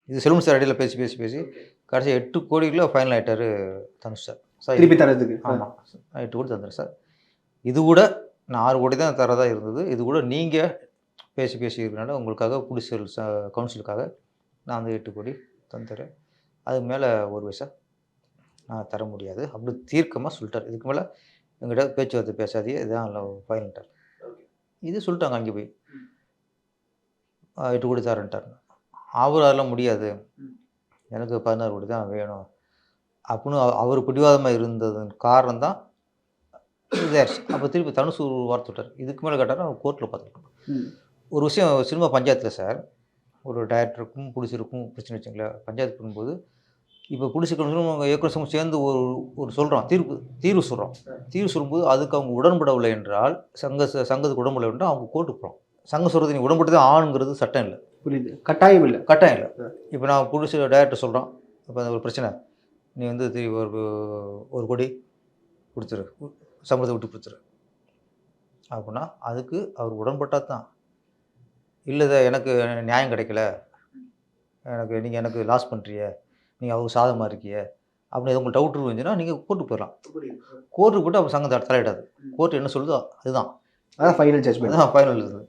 இது செல்வன் சார் இடையில பேசி கடைசி 8 கோடிக்குள்ள ஃபைனல் ஆகிட்டார் தனுஷ் சார். திருப்பி தரதுக்கு. ஆமாம், 8 கோடி தந்துடுறேன் சார். இது கூட நான் 6 கோடி தான் தரதா இருந்தது. இது கூட நீங்கள் பேசி இருக்கிறனால உங்களுக்காக புடிசல் கவுன்சிலுக்காக நான் வந்து 8 கோடி தந்துடுறேன். அதுக்கு மேலே 1 பைசா நான் தர முடியாது அப்படி தீர்க்கமாக சொல்லிட்டார். இதுக்கு மேலே எங்கிட்ட பேச்சுவார்த்தை பேசாதே, இதுதான் ஃபைனல்ட்டார். இது சொல்லிட்டாங்க அங்கே போய் 8 கோடி தரேன்ட்டார். அவர் அதெல்லாம் முடியாது, எனக்கு 16 கோடி தான் வேணும் அப்படின்னு அவர் பிடிவாதமாக இருந்ததன் காரணம் தான் இதாகிடுச்சு. அப்போ திருப்பி தனுஷ் ஒரு வார்த்தை விட்டார். இதுக்கு மேலே கேட்டார் அவர் கோர்ட்டில் பார்த்துருக்கோம். ஒரு விஷயம் சினிமா பஞ்சாயத்தில் சார், ஒரு டைரக்டருக்கும் ப்ரொடியூசருக்கும் பிரச்சனை வச்சுங்களேன். பஞ்சாயத்து பண்ணும்போது இப்போ ப்ரொடியூசர் இயக்குனர் சங்கம் சேர்ந்து ஒரு சொல்கிறோம், தீர்வு சொல்லும்போது அதுக்கு அவங்க உடன்படவில்லை என்றால் சங்கத்துக்கு உடன்படவில்லை என்றால் அவங்க கோர்ட்டுக்கு போகிறோம். சங்கம் சொல்கிறது நீ உடன்பட்டு தான் ஆணுங்கிறது சட்டம் இல்லை. புரியுது. கட்டாயம் இல்லை. இப்போ நான் ப்ரொடியூசர் டைரக்டர் சொல்கிறோம், இப்போ ஒரு பிரச்சனை, நீ வந்து ஒரு கோடி கொடுத்துரு, சம்பளத்தை விட்டு கொடுத்துரு அப்படின்னா அதுக்கு அவர் உடன்பட்டால் தான். இல்லை எனக்கு நியாயம் கிடைக்கல, நீங்கள் எனக்கு லாஸ் பண்ணுறிய, நீங்கள் அவங்க சாதகமாக இருக்கிய அப்படின்னு உங்களுக்கு டவுட் இருந்துச்சுன்னா நீங்கள் கோர்ட்டுக்கு போயிடலாம். கோர்ட்டுக்கு போய்ட்டு அப்போ சங்கம் தலையிடாது. கோர்ட்டு என்ன சொல்லுதோ அதுதான் ஃபைனல் ஜட்ஜ்மெண்ட். ஃபைனல் இருக்குது.